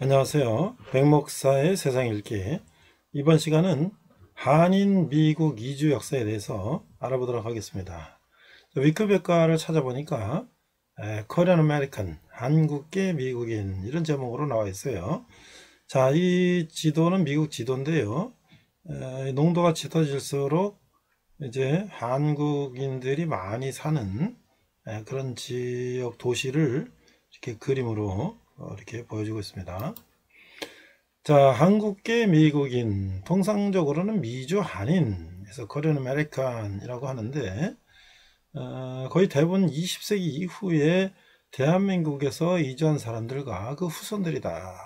안녕하세요. 백목사의 세상 읽기. 이번 시간은 한인 미국 이주 역사에 대해서 알아보도록 하겠습니다. 위키백과를 찾아보니까 Korean American, 한국계 미국인 이런 제목으로 나와 있어요. 자, 이 지도는 미국 지도인데요. 농도가 짙어질수록 이제 한국인들이 많이 사는 그런 지역 도시를 이렇게 그림으로 이렇게 보여주고 있습니다. 자, 한국계 미국인, 통상적으로는 미주 한인에서 코리안 아메리칸이라고 하는데 거의 대부분 20세기 이후에 대한민국에서 이주한 사람들과 그 후손들이다.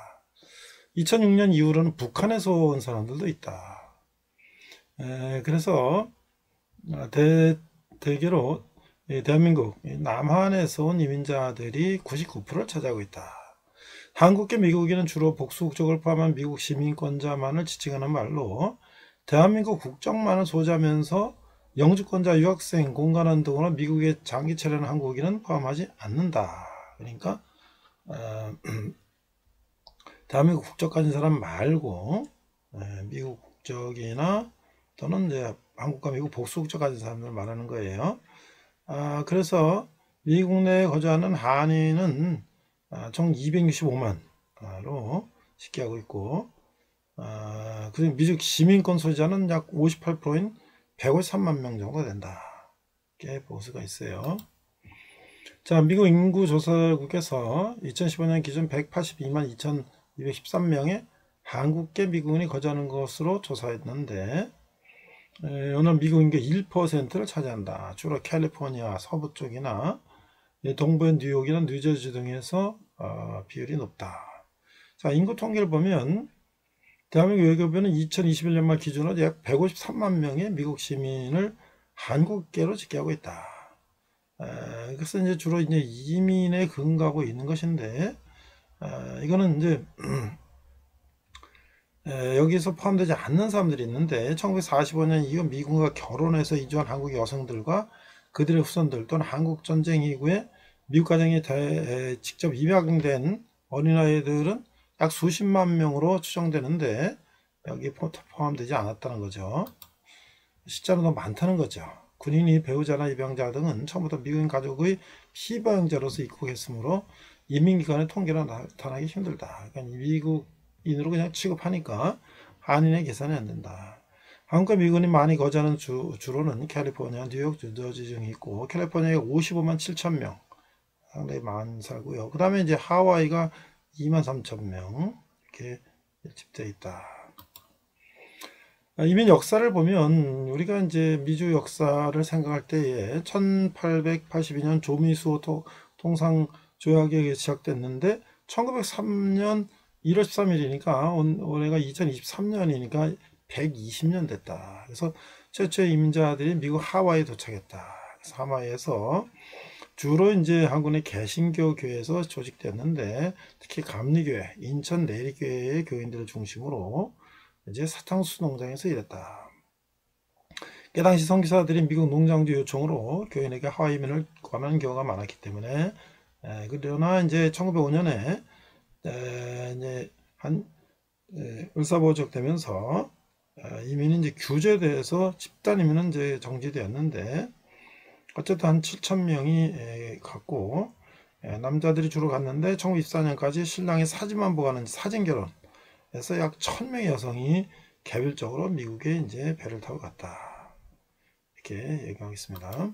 2006년 이후로는 북한에서 온 사람들도 있다. 그래서 대개로 대한민국 남한에서 온 이민자들이 99%를 차지하고 있다. 한국계 미국인은 주로 복수국적을 포함한 미국 시민권자만을 지칭하는 말로 대한민국 국적만을 소지하면서 영주권자, 유학생, 공간원 등으로 미국에 장기 체류하는 한국인은 포함하지 않는다. 그러니까 대한민국 국적 가진 사람 말고 미국 국적이나 또는 이제 한국과 미국 복수국적 가진 사람들 말하는 거예요. 그래서 미국 내에 거주하는 한인은 총 265만로 식기하고 있고, 그리고 미국 시민권 소유자는 약 58%인 153만 명 정도 된다. 이렇게 볼 수가 있어요. 자, 미국 인구조사국에서 2015년 기준 182만 2213명의 한국계 미국인이 거주하는 것으로 조사했는데, 오늘 미국 인구 1%를 차지한다. 주로 캘리포니아 서부 쪽이나 동부의 뉴욕이나 뉴저지 등에서 비율이 높다. 자, 인구 통계를 보면 대한민국 외교부는 2021년 말 기준으로 약 153만 명의 미국 시민을 한국계로 집계하고 있다. 그래서 이제 주로 이제 이민에 근거하고 있는 것인데, 이거는 이제 여기서 포함되지 않는 사람들이 있는데 1945년 이후 미국과 결혼해서 이주한 한국 여성들과 그들의 후손들 또는 한국전쟁 이후에 미국 가정에 직접 입양된 어린아이들은 약 수십만 명으로 추정되는데 여기에 포함되지 않았다는 거죠. 숫자는 더 많다는 거죠. 군인이 배우자나 입양자 등은 처음부터 미국인 가족의 피부양자로서 입국했으므로 이민기관의 통계로 나타나기 힘들다. 그러니까 미국인으로 그냥 취급하니까 한인의 계산이 안 된다. 한국과 미국인이 많이 거주하는 주로는 캘리포니아, 뉴욕, 뉴저지 등이 있고 캘리포니아에 55만 7천 명 상당히 많이 살고요. 그 다음에 이제 하와이가 2만 3천 명 이렇게 집되어 있다. 이민 역사를 보면 우리가 이제 미주 역사를 생각할 때에 1882년 조미수 통상조약에 시작됐는데 1903년 1월 13일이니까 올해가 2023년이니까 120년 됐다. 그래서 최초의 이민자들이 미국 하와이에 도착했다. 그래서 하와이에서 주로 이제 한국의 개신교 교회에서 조직됐는데 특히 감리교회, 인천 내리교회의 교인들을 중심으로 이제 사탕수수 농장에서 일했다. 그 당시 선교사들이 미국 농장주 요청으로 교인에게 하와이 이민을 구하는 경우가 많았기 때문에 그러나 이제 1905년에 이제 을사보적되면서 이민이 이제 규제돼서 집단 이민은 이제 정지되었는데 어쨌든 한 7천 명이 갔고 남자들이 주로 갔는데 1924년까지 신랑의 사진만 보고 하는 사진결혼 해서 약 1000명의 여성이 개별적으로 미국에 이제 배를 타고 갔다. 이렇게 얘기하고 있습니다.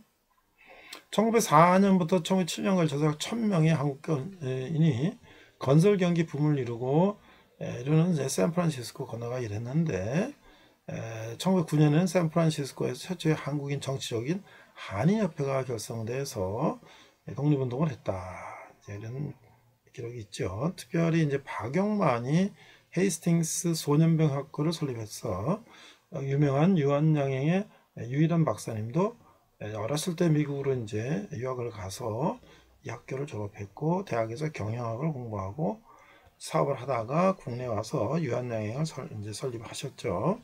1904년부터 1907년 걸쳐서 약 1000명의 한국인이 건설 경기 붐을 이루고 이르는 샌프란시스코 건너가 일했는데 1909년에는 샌프란시스코에서 최초의 한국인 정치적인 한인협회가 결성돼서 독립운동을 했다. 이런 기록이 있죠. 특별히 이제 박영만이 헤이스팅스 소년병 학교를 설립했어. 유명한 유한양행의 유일한 박사님도 어렸을 때 미국으로 이제 유학을 가서 이 학교를 졸업했고 대학에서 경영학을 공부하고 사업을 하다가 국내에 와서 유한양행을 이제 설립하셨죠.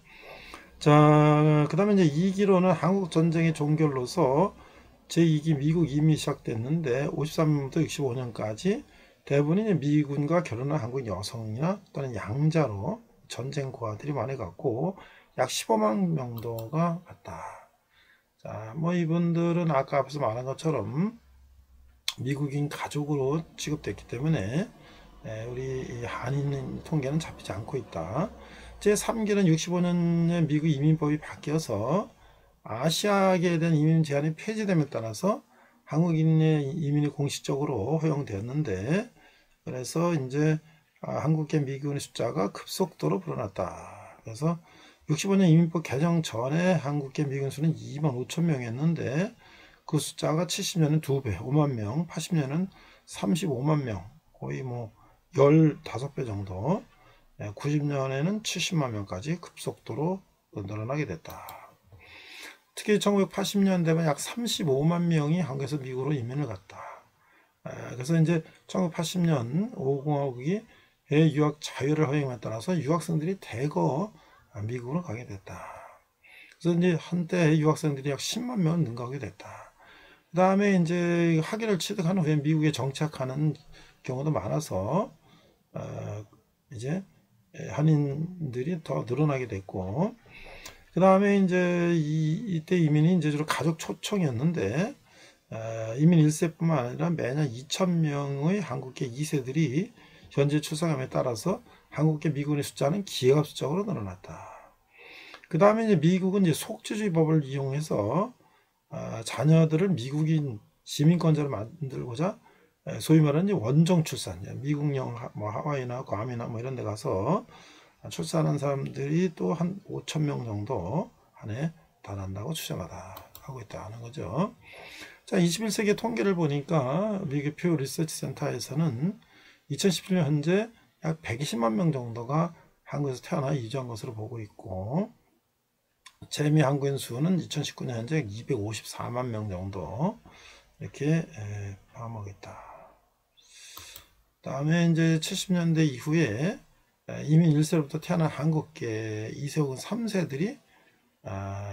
자, 그 다음에 이제 2기로는 한국전쟁의 종결로서 제2기 미국 이민이 시작됐는데 53년부터 65년까지 대부분이 이제 미군과 결혼한 한국 여성이나 또는 양자로 전쟁 고아들이 많이 갔고 약 15만 명도가 갔다. 자, 뭐 이분들은 아까 앞에서 말한 것처럼 미국인 가족으로 취급됐기 때문에 우리 한인 통계는 잡히지 않고 있다. 제3기는 65년에 미국 이민법이 바뀌어서 아시아계에 대한 이민 제한이 폐지됨에 따라서 한국인의 이민이 공식적으로 허용되었는데, 그래서 이제 한국계 미국인의 숫자가 급속도로 불어났다. 그래서 65년 이민법 개정 전에 한국계 미국인 수는 2만 5천 명이었는데 그 숫자가 70년은 2배, 5만 명, 80년은 35만 명, 거의 뭐 15배 정도, 90년에는 70만 명까지 급속도로 늘어나게 됐다. 특히 1980년대면 약 35만 명이 한국에서 미국으로 이민을 갔다. 그래서 이제 1980년 5공화국이 유학 자유를 허용에 따라서 유학생들이 대거 미국으로 가게 됐다. 그래서 이제 한때 유학생들이 약 10만 명을 능가하게 됐다. 그 다음에 이제 학위를 취득한 후에 미국에 정착하는 경우도 많아서 이제 한인들이 더 늘어나게 됐고, 그 다음에 이제 이때 이민이 이제 주로 가족 초청이었는데 이민 1세뿐만 아니라 매년 2,000명의 한국계 2세들이 현재 출생함에 따라서 한국계 미군의 숫자는 기하급수적으로 늘어났다. 그 다음에 이제 미국은 이제 속주주의 법을 이용해서 자녀들을 미국인 시민권자를 만들고자 소위 말하는 원정 출산, 미국령 뭐 하와이나 괌이나 뭐 이런 데 가서 출산한 사람들이 또 한 5천 명 정도 한 해 달한다고 추정하고 있다는 거죠. 자, 21세기 통계를 보니까 미국 퓨 리서치 센터에서는 2017년 현재 약 120만 명 정도가 한국에서 태어나 이주한 것으로 보고 있고, 재미 한국인 수는 2019년 현재 254만 명 정도 이렇게 파악하고 있다. 다음에 이제 70년대 이후에 이민 1세로부터 태어난 한국계 2세 혹은 3세들이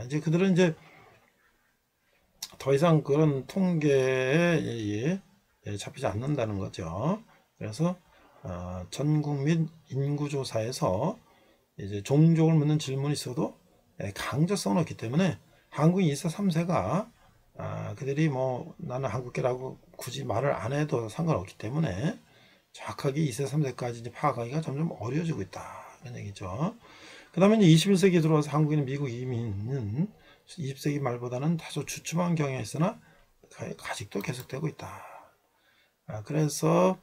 이제 그들은 이제 더 이상 그런 통계에 잡히지 않는다는 거죠. 그래서 전국민 인구조사에서 이제 종족을 묻는 질문이 있어도 강제성은 없기 때문에 한국인 2세, 3세가 그들이 뭐 나는 한국계라고 굳이 말을 안 해도 상관없기 때문에 정확하게 2세, 3세까지 이제 파악하기가 점점 어려워지고 있다. 이런 얘기죠. 그 다음에 이제 21세기에 들어와서 한국인 미국 이민은 20세기 말보다는 다소 주춤한 경향이 있으나 아직도 계속되고 있다. 그래서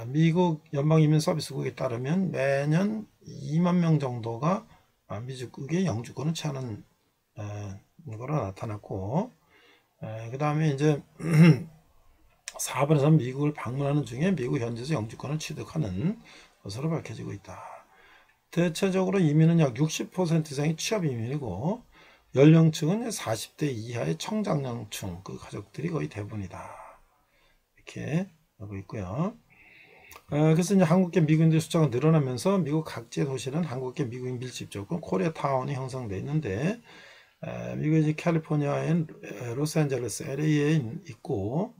미국 연방이민서비스국에 따르면 매년 2만 명 정도가 미국의 영주권을 취하는 거로 나타났고, 그 다음에 이제 4분에서 미국을 방문하는 중에 미국 현지에서 영주권을 취득하는 것으로 밝혀지고 있다. 대체적으로 이민은 약 60% 이상이 취업 이민이고 연령층은 40대 이하의 청장년층 그 가족들이 거의 대부분이다. 이렇게 하고 있고요. 그래서 이제 한국계 미국인들 숫자가 늘어나면서 미국 각지의 도시는 한국계 미국인 밀집 조건 코리아타운이 형성되어 있는데, 미국의 이제 캘리포니아엔 로스앤젤레스 LA에 있고,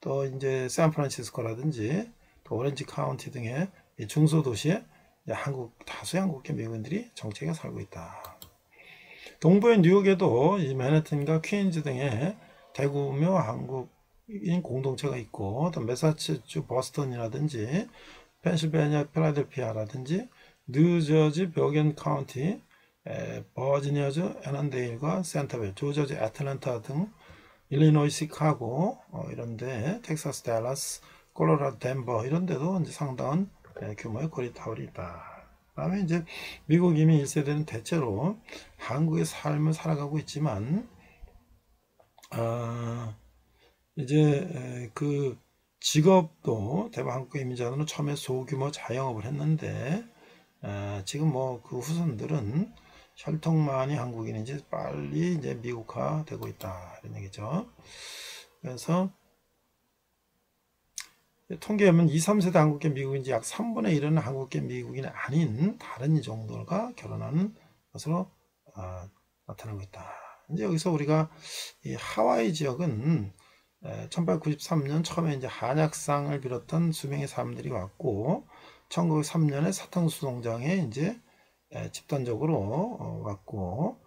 또 이제 샌프란시스코라든지 또 오렌지 카운티 등의 중소도시에 다수의 한국계 미국인들이 정착해 살고 있다. 동부의 뉴욕에도 이 맨해튼과 퀸즈 등의 대규모 한국인 공동체가 있고, 또 매사추세츠 버스턴이라든지 펜실베니아 필라델피아라든지 뉴저지 벼겐 카운티, 버지니아주 애넌데일과 센터벨, 조저지 애틀랜타 등 일리노이 시카고 이런데 텍사스 댈러스, 콜로라도 덴버 이런데도 이제 상당한 규모의 거리타운이 있다. 그다음에 이제 미국 이민 1세대는 대체로 한국의 삶을 살아가고 있지만 이제 그 직업도 대부분 한국 이민자들은 처음에 소규모 자영업을 했는데 지금 뭐 그 후손들은 혈통만이 한국인인지 빨리 이제 미국화 되고 있다 이런 얘기죠. 그래서 통계에 보면 2, 3세대 한국계 미국인지 약 3분의 1은 한국계 미국인이 아닌 다른 이 정도가 결혼하는 것으로 나타나고 있다. 이제 여기서 우리가 이 하와이 지역은 1893년 처음에 이제 한약상을 비롯한 수명의 사람들이 왔고 1903년에 사탕수수 농장에 이제 집단적으로 왔고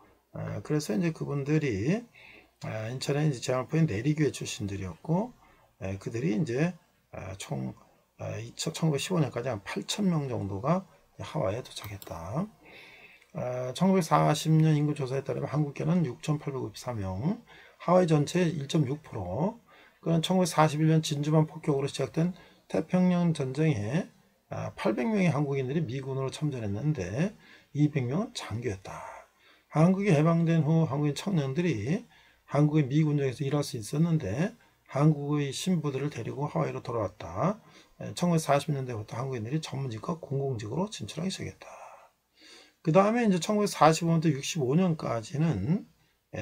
그래서 이제 그분들이 인천의 이제 제왕포의 내리교회 출신들이었고 그들이 이제 총 1915년까지 한 8,000명 정도가 하와이에 도착했다. 1940년 인구조사에 따르면 한국계는 6,854명, 하와이 전체의 1.6%, 그건 1941년 진주만 폭격으로 시작된 태평양 전쟁에 800명의 한국인들이 미군으로 참전했는데 200명은 장교였다. 한국이 해방된 후 한국인 청년들이 한국의 미 군정에서 일할 수 있었는데 한국의 신부들을 데리고 하와이로 돌아왔다. 1940년대부터 한국인들이 전문직과 공공직으로 진출하기 시작했다. 그 다음에 이제 1945년부터 65년까지는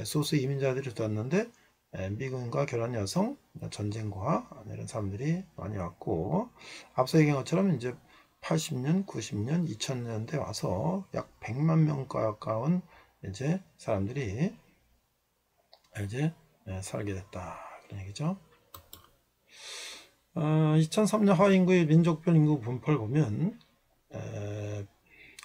소수 이민자들이 들어왔는데 미군과 결혼 여성, 전쟁과 이런 사람들이 많이 왔고 앞서 얘기한 것처럼 이제 80년, 90년, 2000년대 와서 약 100만 명 가까운 이제 사람들이 이제 살게 됐다 그런 얘기죠. 2003년 하와이 인구의 민족별 인구 분포를 보면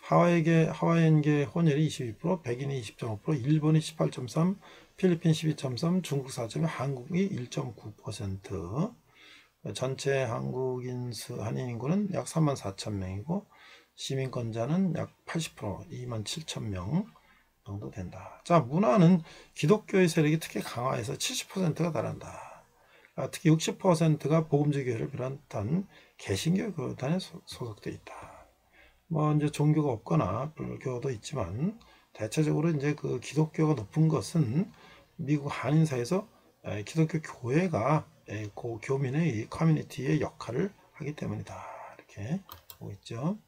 하와이인계 혼혈이 22%, 백인이 20.5%, 일본이 18.3%, 필리핀 12.3%, 중국 4.2%, 한국이 1.9%. 전체 한국인 한인 인구는 약 34,000명이고 시민권자는 약 80%, 27,000명 정도 된다. 자, 문화는 기독교의 세력이 특히 강화해서 70%가 달한다. 특히 60%가 복음주교회를 비롯한 개신교 교단에 소속되어 있다. 뭐 이제 종교가 없거나 불교도 있지만 대체적으로 이제 그 기독교가 높은 것은 미국 한인 사회에서 기독교 교회가 그 교민의 커뮤니티의 역할을 하기 때문이다. 이렇게 보고 있죠.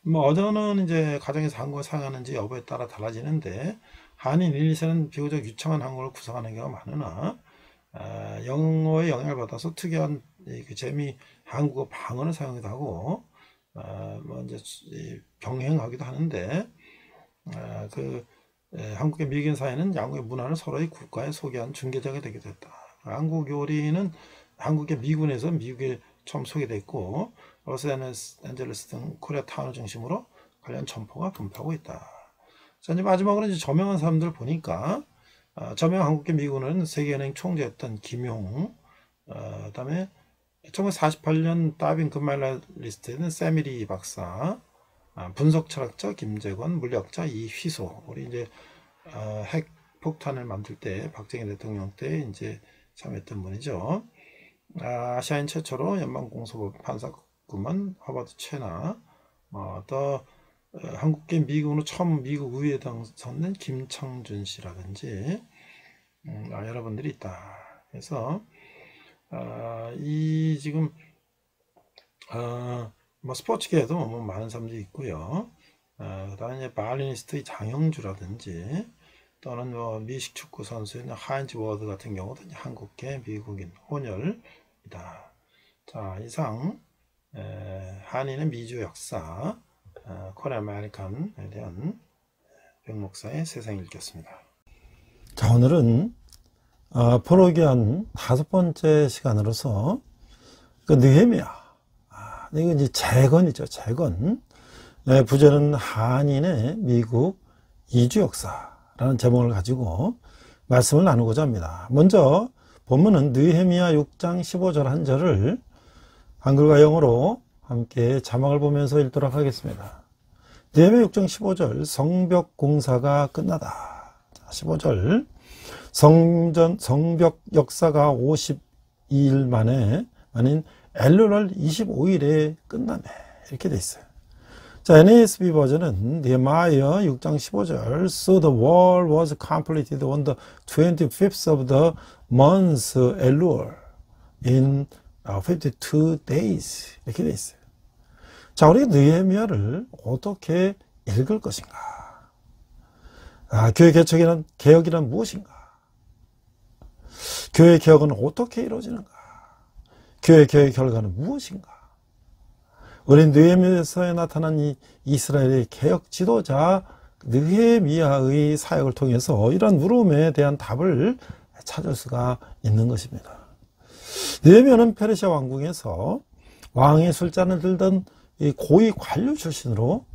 뭐 어느 이제 가정에서 한국어를 사용하는지 여부에 따라 달라지는데 한인 1, 2세는 비교적 유창한 한국어를 구사하는 경우가 많으나 영어에 영향을 받아서 특이한 그 재미 한국어 방언을 사용하기도 하고 뭐 이제 병행하기도 하는데 한국의 미국인 사회는 양국의 문화를 서로의 국가에 소개한 중개자가 되기도 했다. 한국 요리는 한국의 미군에서 미국에 처음 소개됐고 로스앤젤레스 등 코리아타운을 중심으로 관련 점포가 분포하고 있다. 자, 이제 마지막으로 이제 저명한 사람들 보니까 저명 한국계 미군은 세계은행 총재였던 김용, 그다음에 1948년 다빈 금메달리스트는 세미리 박사, 분석 철학자 김재권, 물리학자 이휘소. 우리 이제 핵 폭탄을 만들 때 박정희 대통령 때 이제 참여했던 분이죠. 아시아인 최초로 연방공소법 판사구만 허버드 최나, 또 한국계 미군으로 처음 미국 의회에 당선된 김창준 씨라든지 여러분들이 있다. 그래서 이 지금 뭐 스포츠계에도 뭐 많은 사람들이 있고요. 그다음에 바이올리니스트의 장영주라든지 또는 뭐 미식 축구 선수인 하인즈 워드 같은 경우도 한국계 미국인 혼혈이다. 자, 이상 한인의 미주 역사 코리아 아메리칸에 대한 백 목사의 세상 읽겠습니다. 자, 오늘은 포로기한 5번째 시간으로서 그 느헤미야, 이거 이제 재건이죠. 재건. 부제는 한인의 미국 이주 역사라는 제목을 가지고 말씀을 나누고자 합니다. 먼저 본문은 느헤미야 6장 15절 한 절을 한글과 영어로 함께 자막을 보면서 읽도록 하겠습니다. 느헤미야 6장 15절 성벽 공사가 끝나다. 15절 성벽 역사가 52일 만에 아닌 엘룰월 25일에 끝나네. 이렇게 돼 있어요. 자, NASB 버전은 Nehemiah 6장 15절 So the wall was completed on the 25th of the month Elul in 52 days. 이렇게 돼 있어요. 자, 우리 느헤미야를 어떻게 읽을 것인가? 교회 개혁이란 무엇인가? 교회 개혁은 어떻게 이루어지는가? 교회 개혁의 결과는 무엇인가? 우리 느헤미야서에 나타난 이 이스라엘의 개혁 지도자 느헤미야의 사역을 통해서 이런 물음에 대한 답을 찾을 수가 있는 것입니다. 느헤미야는 페르시아 왕궁에서 왕의 술잔을 들던 이 고위 관료 출신으로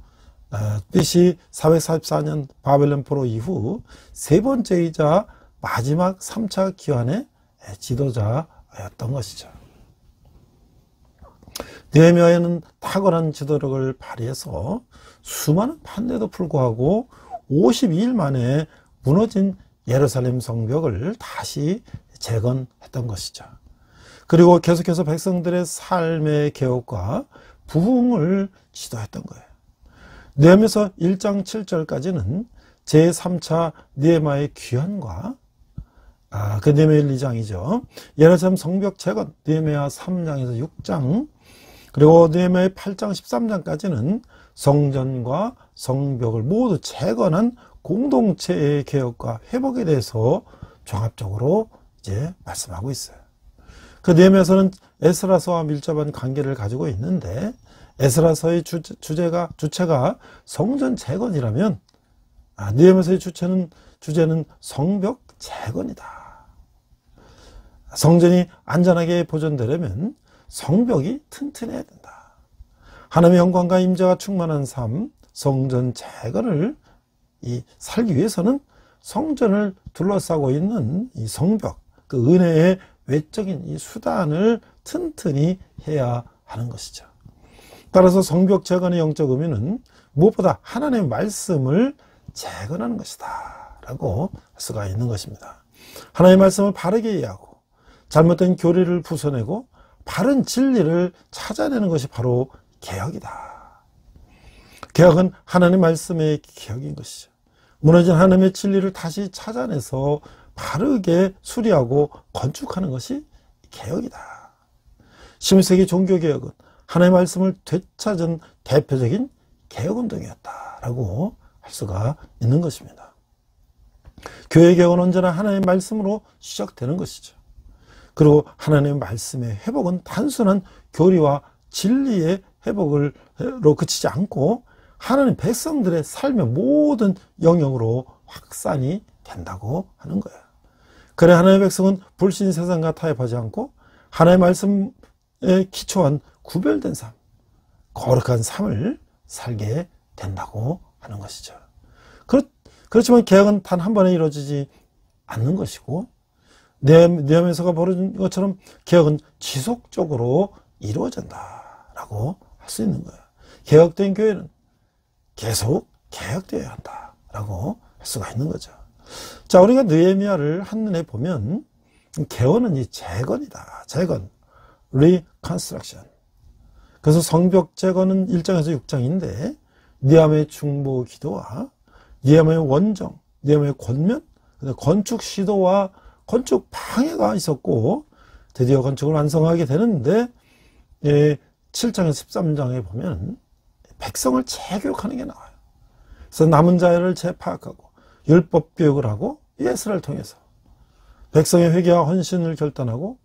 BC 444년 바벨론 포로 이후 세 번째이자 마지막 3차 기환의 지도자였던 것이죠. 느헤미야는 탁월한 지도력을 발휘해서 수많은 반대도 불구하고 52일 만에 무너진 예루살렘 성벽을 다시 재건했던 것이죠. 그리고 계속해서 백성들의 삶의 개혁과 부흥을 지도했던 거예요. 느헤미야서 1장 7절까지는 제3차 느헤미야의 귀환과 그 느헤미야 2장이죠. 예루살렘 성벽 재건, 느헤미야 3장에서 6장, 그리고 느헤미야 8장 13장까지는 성전과 성벽을 모두 재건한 공동체의 개혁과 회복에 대해서 종합적으로 이제 말씀하고 있어요. 그 느헤미야서는 에스라서와 밀접한 관계를 가지고 있는데, 에스라서의 주체가 성전 재건이라면 느헤미야서의 주제는 성벽 재건이다. 성전이 안전하게 보존되려면 성벽이 튼튼해야 된다. 하나님의 영광과 임재가 충만한 삶, 성전 재건을 살기 위해서는 성전을 둘러싸고 있는 이 성벽, 그 은혜의 외적인 이 수단을 튼튼히 해야 하는 것이죠. 따라서 성벽 재건의 영적 의미는 무엇보다 하나님의 말씀을 재건하는 것이다 라고 할 수가 있는 것입니다. 하나님의 말씀을 바르게 이해하고 잘못된 교리를 부숴내고 바른 진리를 찾아내는 것이 바로 개혁이다. 개혁은 하나님의 말씀의 개혁인 것이죠. 무너진 하나님의 진리를 다시 찾아내서 바르게 수리하고 건축하는 것이 개혁이다. 11세기 종교개혁은 하나님의 말씀을 되찾은 대표적인 개혁운동이었다라고 할 수가 있는 것입니다. 교회개혁은 언제나 하나님의 말씀으로 시작되는 것이죠. 그리고 하나님의 말씀의 회복은 단순한 교리와 진리의 회복으로 그치지 않고 하나님 백성들의 삶의 모든 영역으로 확산이 된다고 하는 거예요. 그래 하나님의 백성은 불신 세상과 타협하지 않고 하나님의 말씀에 기초한 구별된 삶, 거룩한 삶을 살게 된다고 하는 것이죠. 그렇지만 개혁은 단 한 번에 이루어지지 않는 것이고, 느헤미야서가 벌어진 것처럼 개혁은 지속적으로 이루어진다라고 할 수 있는 거예요. 개혁된 교회는 계속 개혁되어야 한다라고 할 수가 있는 거죠. 자, 우리가 느헤미야를 한눈에 보면 개헌은 이 재건이다. 재건, reconstruction. 그래서 성벽 재건은 1장에서 6장인데 느헤미야의 중보 기도와 느헤미야의 원정, 느헤미야의 권면, 건축 시도와 건축 방해가 있었고 드디어 건축을 완성하게 되는데 7장에서 13장에 보면 백성을 재교육하는 게 나와요. 그래서 남은 자를 재파악하고 율법 교육을 하고 예수를 통해서 백성의 회개와 헌신을 결단하고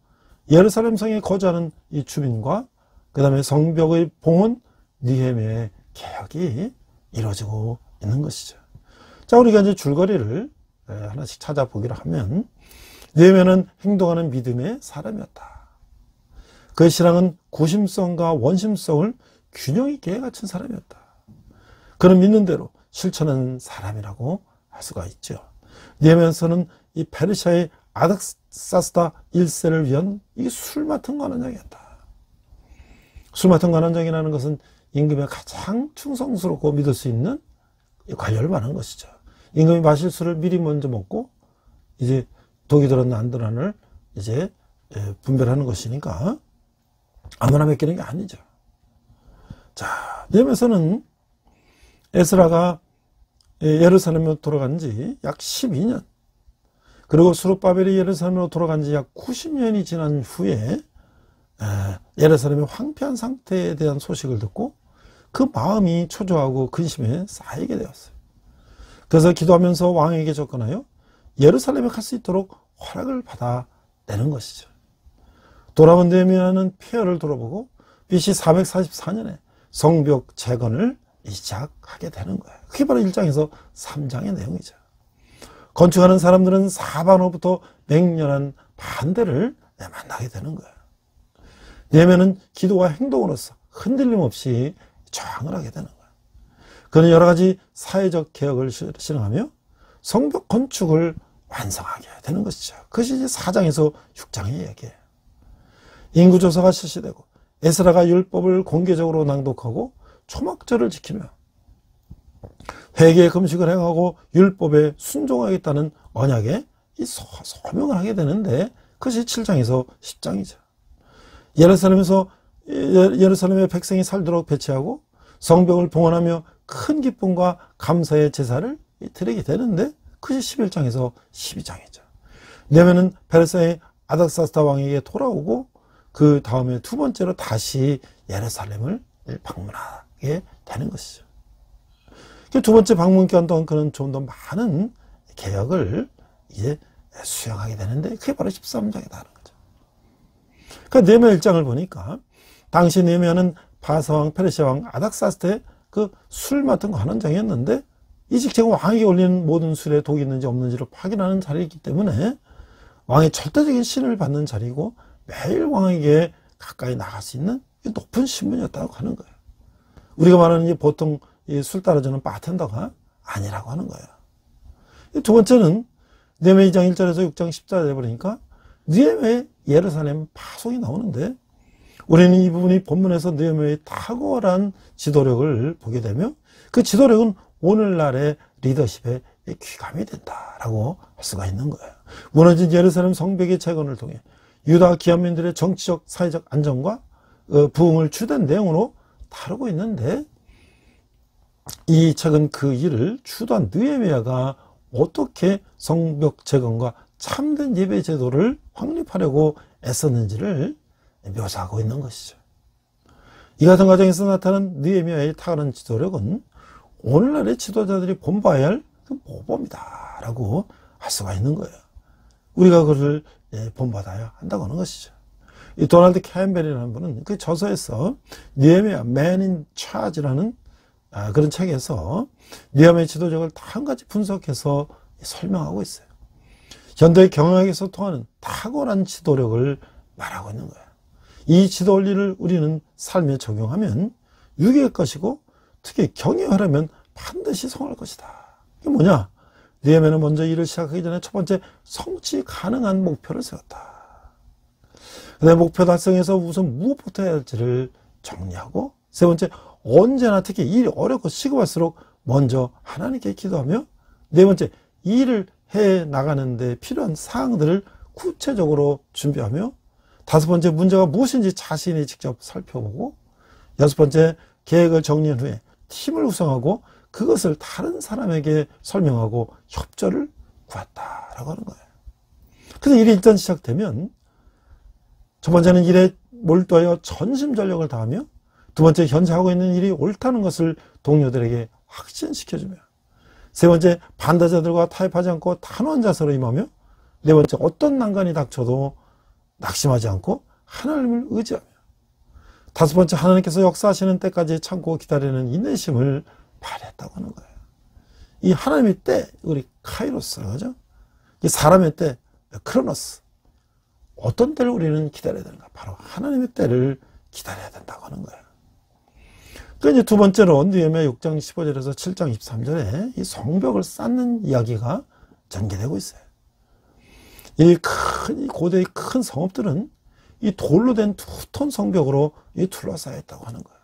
예루살렘 성에 거주하는 이 주민과 그 다음에 성벽의 봉헌, 느헤미야의 개혁이 이루어지고 있는 것이죠. 자, 우리가 이제 줄거리를 하나씩 찾아보기로 하면 느헤미야는 행동하는 믿음의 사람이었다. 그의 신앙은 구심성과 원심성을 균형 있게 갖춘 사람이었다. 그는 믿는 대로 실천하는 사람이라고 할 수가 있죠. 느헤미야서는 이 페르시아의 아닥사스다 1세를 위한 이 술 맡은 관원장이었다. 술 맡은 관원장이라는 것은 임금에 가장 충성스럽고 믿을 수 있는 관료를 말하는 것이죠. 임금이 마실 술을 미리 먼저 먹고 이제 독이 들었나 안 들었나를 이제 분별하는 것이니까 아무나 맡기는 게 아니죠. 자, 느헤미야서는 에스라가 예루살렘으로 돌아간 지 약 12년, 그리고 스룹바벨이 예루살렘으로 돌아간 지 약 90년이 지난 후에 예루살렘의 황폐한 상태에 대한 소식을 듣고 그 마음이 초조하고 근심에 쌓이게 되었어요. 그래서 기도하면서 왕에게 접근하여 예루살렘에 갈 수 있도록 허락을 받아내는 것이죠. 돌아온 느헤미야는 폐허를 돌아보고 BC 444년에 성벽 재건을 시작하게 되는 거예요. 그게 바로 1장에서 3장의 내용이죠. 건축하는 사람들은 사반으로부터 맹렬한 반대를 만나게 되는 거예요. 내면은 기도와 행동으로서 흔들림 없이 저항을 하게 되는 거예요. 그는 여러 가지 사회적 개혁을 실행하며 성벽 건축을 완성하게 되는 것이죠. 그것이 이제 4장에서 6장의 이야기예요. 인구조사가 실시되고 에스라가 율법을 공개적으로 낭독하고 초막절을 지키며 회개의 금식을 행하고 율법에 순종하겠다는 언약에 이 서명을 하게 되는데 그것이 7장에서 10장이죠. 예루살렘의 백성이 살도록 배치하고 성벽을 봉헌하며 큰 기쁨과 감사의 제사를 드리게 되는데 그것이 11장에서 12장이죠. 내면은 페르시아의 아닥사스다 왕에게 돌아오고 그 다음에 두 번째로 다시 예루살렘을 방문하게 되는 것이죠. 두 번째 방문 기간 동안 그는 좀 더 많은 개혁을 이제 수행하게 되는데 그게 바로 13장이다 하는 거죠. 그러니까 느헤미야 1장을 보니까 당시 느헤미야는 바사왕 페르시아 왕 아닥사스다의 그 술 맡은 관원장이었는데 이 직책은 왕에게 올리는 모든 술에 독이 있는지 없는지를 확인하는 자리이기 때문에 왕의 절대적인 신을 받는 자리고 매일 왕에게 가까이 나갈 수 있는 높은 신분이었다고 하는 거예요. 우리가 말하는 보통 술 따라주는 바텐더가 아니라고 하는 거예요. 두 번째는 느헤미야 2장 1절에서 6장 10절에 보니까 느헤미야의 예루살렘 파송이 나오는데 우리는 이 부분이 본문에서 느헤미야의 탁월한 지도력을 보게 되며 그 지도력은 오늘날의 리더십의 귀감이 된다라고 할 수가 있는 거예요. 무너진 예루살렘 성벽의 재건을 통해 유다 기한민들의 정치적 사회적 안정과 부흥을 주된 내용으로 다루고 있는데 이 책은 그 일을 주도한 느헤미야가 어떻게 성벽 재건과 참된 예배 제도를 확립하려고 애썼는지를 묘사하고 있는 것이죠. 이 같은 과정에서 나타난 느헤미야의 탁월한 지도력은 오늘날의 지도자들이 본봐야 할 모범이다 라고 할 수가 있는 거예요. 우리가 그를 본받아야 한다고 하는 것이죠. 이 도널드 캠벨이라는 분은 그 저서에서 느헤미야 Man in Charge라는 그런 책에서 느헤미야의 지도력을 한 가지 분석해서 설명하고 있어요. 현대의 경영학에서 통하는 탁월한 지도력을 말하고 있는 거예요. 이 지도 원리를 우리는 삶에 적용하면 유기할 것이고 특히 경영하려면 반드시 성할 것이다. 이게 뭐냐? 느헤미야는 먼저 일을 시작하기 전에 첫 번째 성취 가능한 목표를 세웠다. 그 다음에 목표 달성에서 우선 무엇부터 해야 할지를 정리하고 세 번째 언제나 특히 일이 어렵고 시급할수록 먼저 하나님께 기도하며 네 번째 일을 해 나가는 데 필요한 사항들을 구체적으로 준비하며 다섯 번째 문제가 무엇인지 자신이 직접 살펴보고 여섯 번째 계획을 정리한 후에 팀을 구성하고 그것을 다른 사람에게 설명하고 협조를 구했다라고 하는 거예요. 그래서 일이 일단 시작되면 첫 번째는 일에 몰두하여 전심전력을 다하며 두 번째 현재 하고 있는 일이 옳다는 것을 동료들에게 확신시켜주며 세 번째 반대자들과 타협하지 않고 단호한 자세로 임하며 네 번째 어떤 난관이 닥쳐도 낙심하지 않고 하나님을 의지하며 다섯 번째 하나님께서 역사하시는 때까지 참고 기다리는 인내심을 발휘했다고 하는 거예요. 이 하나님의 때 우리 카이로스라고 하죠. 이 사람의 때 크로노스. 어떤 때를 우리는 기다려야 되는가? 바로 하나님의 때를 기다려야 된다고 하는 거예요. 그 이제 두 번째로 느헤미야 6장 15절에서 7장 23절에 이 성벽을 쌓는 이야기가 전개되고 있어요. 이 고대의 큰 성읍들은 이 돌로 된 두터운 성벽으로 둘러싸여 있다고 하는 거예요.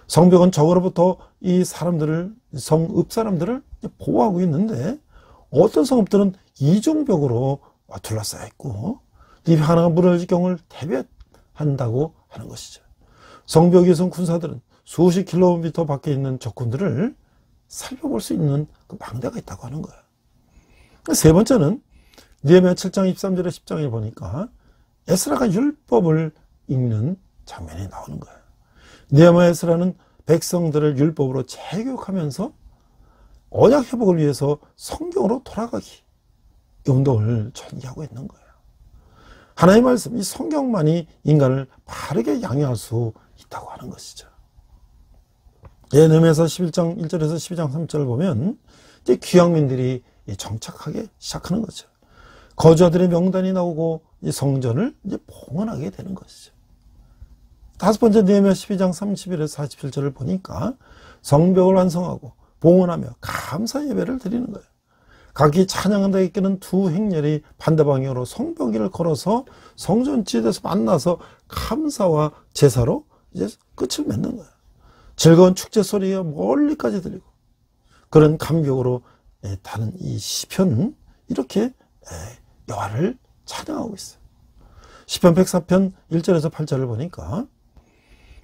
성벽은 적으로부터 이 사람들을, 성읍 사람들을 보호하고 있는데 어떤 성읍들은 이중벽으로 둘러싸여 있고 이 하나가 무너질 경우를 대비한다고 하는 것이죠. 성벽 위에 선 군사들은 수십 킬로미터 밖에 있는 적군들을 살펴볼 수 있는 그 망대가 있다고 하는 거예요. 세 번째는 느헤미야 7장 23절에 10장에 보니까 에스라가 율법을 읽는 장면이 나오는 거예요. 느헤미야 에스라는 백성들을 율법으로 재교육하면서 언약 회복을 위해서 성경으로 돌아가기 이 운동을 전개하고 있는 거예요. 하나님의 말씀, 이 성경만이 인간을 바르게 양육할 수 있다고 하는 것이죠. 느헤미야서 11장 1절에서 12장 3절을 보면 이제 귀향민들이 정착하기 시작하는 거죠. 거주자들의 명단이 나오고 이 성전을 이제 봉헌하게 되는 것이죠. 다섯 번째 느헤미야 12장 31에서 47절을 보니까 성벽을 완성하고 봉헌하며 감사 예배를 드리는 거예요. 각기 찬양한다 이끄는 두 행렬이 반대 방향으로 성벽을 걸어서 성전지대에서 만나서 감사와 제사로 이제 끝을 맺는 거예요. 즐거운 축제 소리가 멀리까지 들리고 그런 감격으로 다는 이 시편은 이렇게 여호와를 찬양하고 있어요. 시편 104편 1절에서 8절을 보니까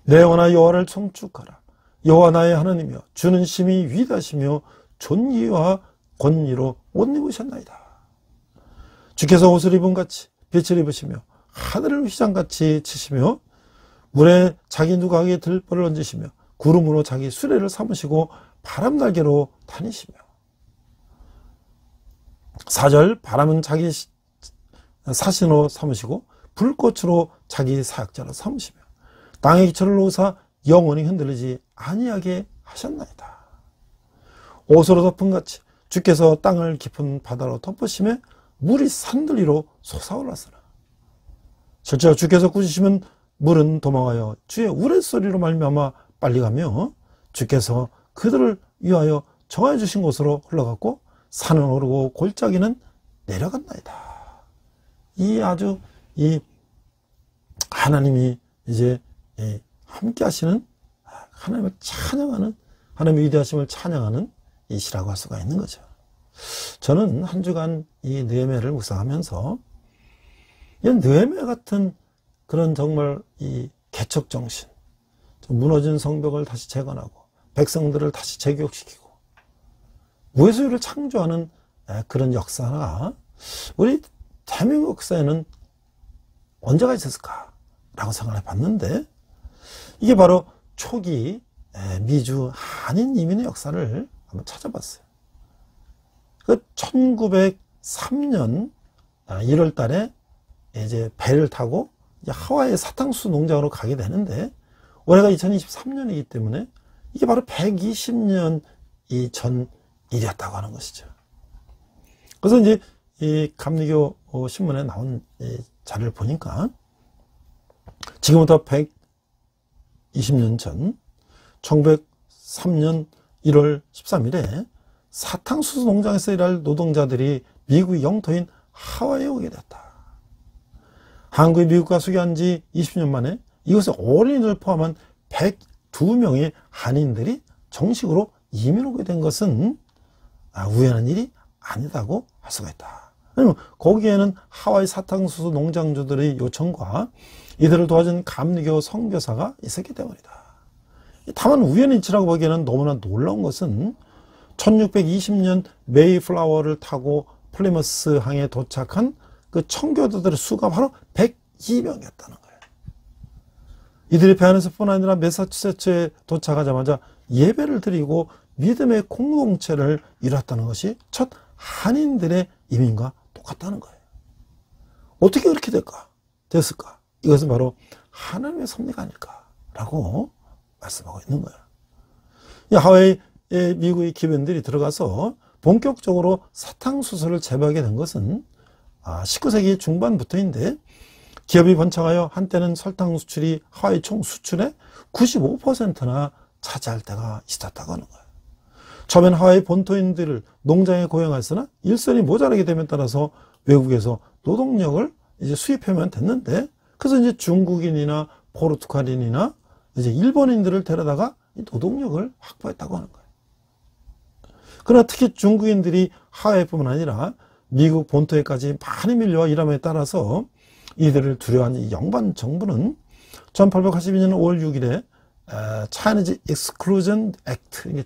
내 영혼아 여호와를 송축하라. 여호와 나의 하나님이여 주는 심히 위대하시며 존귀와 권위로 옷 입으셨나이다. 주께서 옷을 입은 같이 빛을 입으시며 하늘을 휘장같이 치시며 물에 자기 누각에 들벌을 얹으시며 구름으로 자기 수레를 삼으시고 바람날개로 다니시며 4절 바람은 자기 사신으로 삼으시고 불꽃으로 자기 사역자로 삼으시며 땅의 기초를 놓으사 영원히 흔들리지 아니하게 하셨나이다. 옷으로 덮은 같이 주께서 땅을 깊은 바다로 덮으시며 물이 산들 위로 솟아올랐으나 실제로 주께서 꾸짖으시면 물은 도망하여 주의 우레소리로 말미암아 빨리 가며 주께서 그들을 위하여 정하여 주신 곳으로 흘러갔고 산은 오르고 골짜기는 내려갔나이다. 이 아주 이 하나님이 이제 함께 하시는 하나님을 찬양하는 하나님의 위대하심을 찬양하는 이 시라고 할 수가 있는 거죠. 저는 한 주간 이 느헤미야를 묵상하면서 이 느헤미야 같은 그런 정말 이 개척 정신, 무너진 성벽을 다시 재건하고 백성들을 다시 재교육시키고 무에서유를 창조하는 그런 역사가 우리 대한민국 역사에는 언제가 있었을까라고 생각을 해봤는데 이게 바로 초기 미주 한인 이민의 역사를 한번 찾아봤어요. 그 1903년 1월 달에 이제 배를 타고 하와이 사탕수수 농장으로 가게 되는데 올해가 2023년이기 때문에 이게 바로 120년 전 일이었다고 하는 것이죠. 그래서 이제 이 감리교 신문에 나온 이 자료를 보니까 지금부터 120년 전 1903년 1월 13일에 사탕수수 농장에서 일할 노동자들이 미국의 영토인 하와이에 오게 됐다. 한국이 미국과 수교한 지 20년 만에 이곳에 어린이를 포함한 102명의 한인들이 정식으로 이민 오게 된 것은 우연한 일이 아니다고 할 수가 있다. 왜냐면 거기에는 하와이 사탕수수 농장주들의 요청과 이들을 도와준 감리교 선교사가 있었기 때문이다. 다만 우연의 일치라고 보기에는 너무나 놀라운 것은 1620년 메이플라워를 타고 플리머스 항에 도착한 그 청교도들의 수가 바로 102명이었다는 거예요. 이들이 배 안에서 뿐 아니라 매사추세츠에 도착하자마자 예배를 드리고 믿음의 공동체를 이뤘다는 것이 첫 한인들의 이민과 똑같다는 거예요. 어떻게 그렇게 됐을까? 이것은 바로 하나님의 섭리가 아닐까라고 말씀하고 있는 거예요. 하와이의 미국의 기업인들이 들어가서 본격적으로 사탕수수를 재배하게 된 것은 19세기 중반부터인데 기업이 번창하여 한때는 설탕 수출이 하와이 총 수출의 95%나 차지할 때가 있었다고 하는 거예요. 처음엔 하와이 본토인들을 농장에 고용했으나 일손이 모자라게 됨에 따라서 외국에서 노동력을 이제 수입하면 됐는데 그래서 이제 중국인이나 포르투갈인이나 이제 일본인들을 데려다가 노동력을 확보했다고 하는 거예요. 그러나 특히 중국인들이 하와이뿐만 아니라 미국 본토에까지 많이 밀려와 일함에 따라서 이들을 두려워한 이 영반 정부는 1882년 5월 6일에 Chinese Exclusion Act,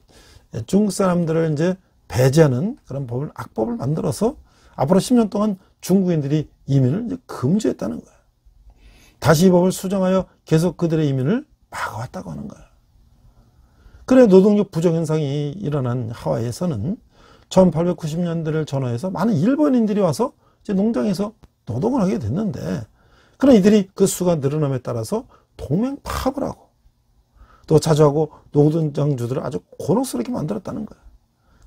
중국 사람들을 이제 배제하는 그런 악법을 만들어서 앞으로 10년 동안 중국인들이 이민을 이제 금지했다는 거예요. 다시 이 법을 수정하여 계속 그들의 이민을 막아왔다고 하는 거예요. 그래 노동력 부족 현상이 일어난 하와이에서는 1890년대를 전후해서 많은 일본인들이 와서 이제 농장에서 노동을 하게 됐는데 그러나 이들이 그 수가 늘어남에 따라서 동맹 파업을 하고 또 자주하고 노동장주들을 아주 곤혹스럽게 만들었다는 거예요.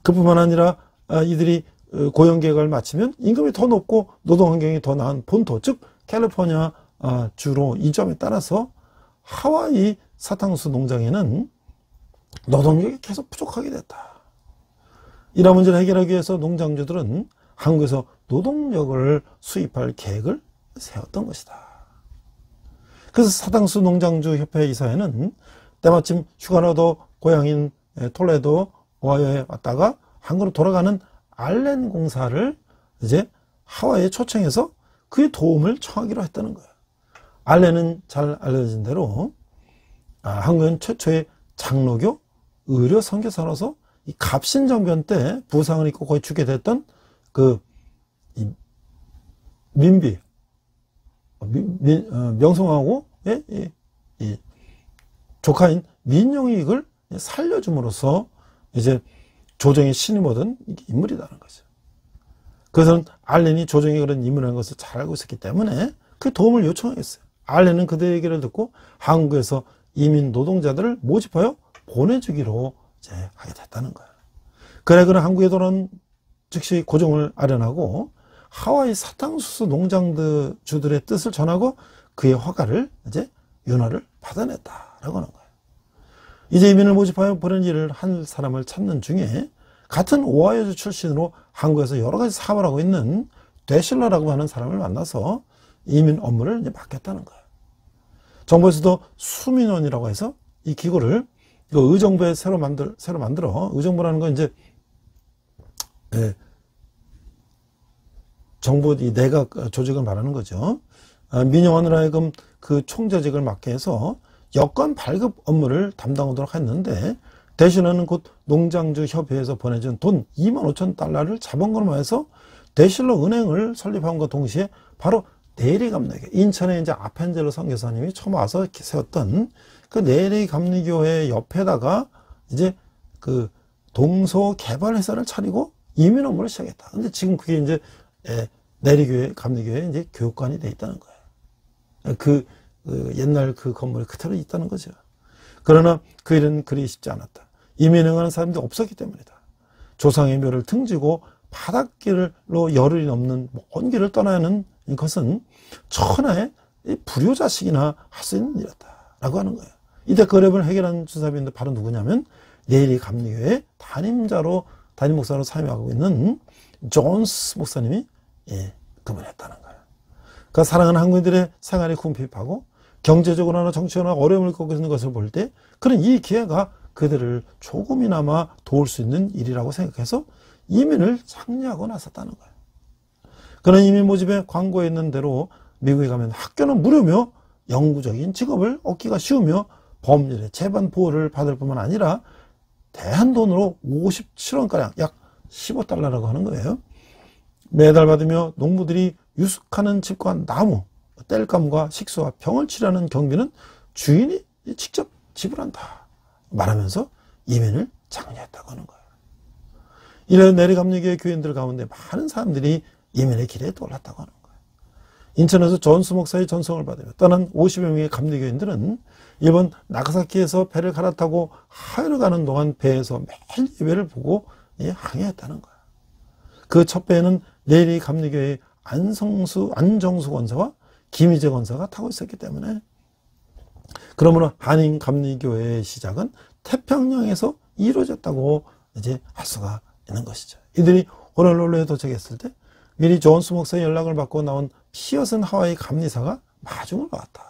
그뿐만 아니라 이들이 고용계획을 마치면 임금이 더 높고 노동 환경이 더 나은 본토 즉 캘리포니아 주로 이주함에 따라서 하와이 사탕수수 농장에는 노동력이 계속 부족하게 됐다. 이러한 문제를 해결하기 위해서 농장주들은 한국에서 노동력을 수입할 계획을 세웠던 것이다. 그래서 사탕수수 농장주 협회 이사회는 때마침 휴가라도 고향인 톨레도 오하이오에 왔다가 한국으로 돌아가는 알렌 공사를 이제 하와이에 초청해서 그의 도움을 청하기로 했다는 거예요. 알렌은 잘 알려진 대로 한국인 최초의 장로교 의료 선교사로서 이 갑신정변 때 부상을 입고 거의 죽게 됐던 그 민비 명성황후의 이 조카인 민용익을 살려줌으로써 이제 조정의 신임 얻은 인물이라는 거죠. 그래서는 알렌이 조정이 그런 인물이라는 것을 잘 알고 있었기 때문에 그 도움을 요청하겠어요. 알렌은 그들의 얘기를 듣고 한국에서 이민 노동자들을 모집하여 보내주기로 이제 하게 됐다는 거예요. 그래 한국에 돌아온 즉시 고종을 아련하고 하와이 사탕수수 농장들 주들의 뜻을 전하고 그의 허가를 이제 윤허를 받아냈다라고 하는 거예요. 이제 이민을 모집하여 보낸 일을 한 사람을 찾는 중에 같은 오하이오주 출신으로 한국에서 여러 가지 사업을 하고 있는 되실러라고 하는 사람을 만나서 이민 업무를 이제 맡겼다는 거예요. 정부에서도 수민원이라고 해서 이 기구를 의정부에 새로 만들어 의정부라는 건 이제 정부 이 내각 조직을 말하는 거죠. 민영원으로 하여금 그 총재직을 맡게 해서 여건 발급 업무를 담당하도록 했는데 대신에는 곧 농장주 협회에서 보내준 돈 25,000달러를 자본금으로 해서 대실러 은행을 설립함과 동시에 바로 내리감리교 인천에 이제 아펜젤로 선교사님이 처음 와서 세웠던 그 내리감리교회 옆에다가 이제 그 동서 개발 회사를 차리고 이민 업무를 시작했다. 근데 지금 그게 이제 내리교회 감리교회 이제 교육관이 돼 있다는 거예요. 그 옛날 그 건물이 그대로 있다는 거죠. 그러나 그 일은 그리 쉽지 않았다. 이민 행하는 사람들이 없었기 때문이다. 조상의 묘를 등지고 바닷길로 열흘이 넘는 먼 길을 떠나야 하는 것은 천하의 불효자식이나 할 수 있는 일이었다라고 하는 거예요. 이때 그 어려움을 해결한 주사비인데 바로 누구냐면 내리 감리교회 담임 목사로 사임하고 있는 존스 목사님이 그분이었다는 거예요. 그러니까 사랑하는 한국인들의 생활이 궁핍하고 경제적으로나 정치적으로나 어려움을 겪고 있는 것을 볼 때 그런 이 기회가 그들을 조금이나마 도울 수 있는 일이라고 생각해서 이민을 장려하고 나섰다는 거예요. 그런 이민 모집에 광고에 있는 대로 미국에 가면 학교는 무료며 영구적인 직업을 얻기가 쉬우며 법률의 재반 보호를 받을 뿐만 아니라 대한돈으로 57원가량 약 15달러라고 하는 거예요. 매달 받으며 농부들이 유숙하는 집과 나무, 땔감과 식수와 병을 치료하는 경비는 주인이 직접 지불한다 말하면서 이민을 장려했다고 하는 거예요. 이런 내리감리교회 교인들 가운데 많은 사람들이 이민의 길에 떠올랐다고 하는 거예요. 인천에서 존스 목사의 전송을 받으며 떠난 50여 명의 감리교인들은 일본 나가사키에서 배를 갈아타고 하와이로 가는 동안 배에서 매일 예배를 보고 항해했다는 거예요. 그 첫 배에는 내리 감리교회의 안정수 권사와 김희재 권사가 타고 있었기 때문에 그러므로 한인 감리교회의 시작은 태평양에서 이루어졌다고 이제 할 수가 있는 것이죠. 이들이 호놀룰루에 도착했을 때 미리 존스 목사의 연락을 받고 나온 피어슨 하와이 감리사가 마중을 받았다.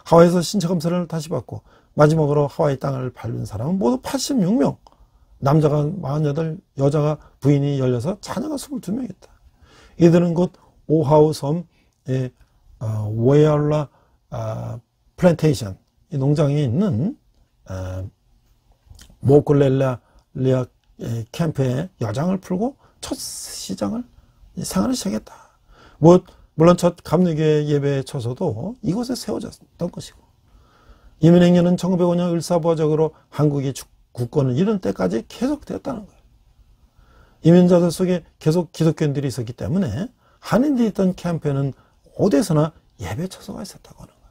하와이에서 신체 검사를 다시 받고 마지막으로 하와이 땅을 밟은 사람은 모두 86명. 남자가 48, 여자가 부인이 16, 자녀가 22명이었다. 이들은 곧 오하우 섬의 웨알라 플랜테이션 이 농장에 있는 모클렐라 리아 캠프에 여장을 풀고 첫 시장을 생활을 시작했다. 물론 첫 감리교회 예배에 쳐서도 이곳에 세워졌던 것이고 이민행렬은 1905년 을사부화적으로 한국이 국권을 잃은 때까지 계속되었다는 거예요. 이민자들 속에 계속 기독교인들이 있었기 때문에 한인들이 있던 캠프에는 어디에서나 예배 처소가 있었다고 하는 거예요.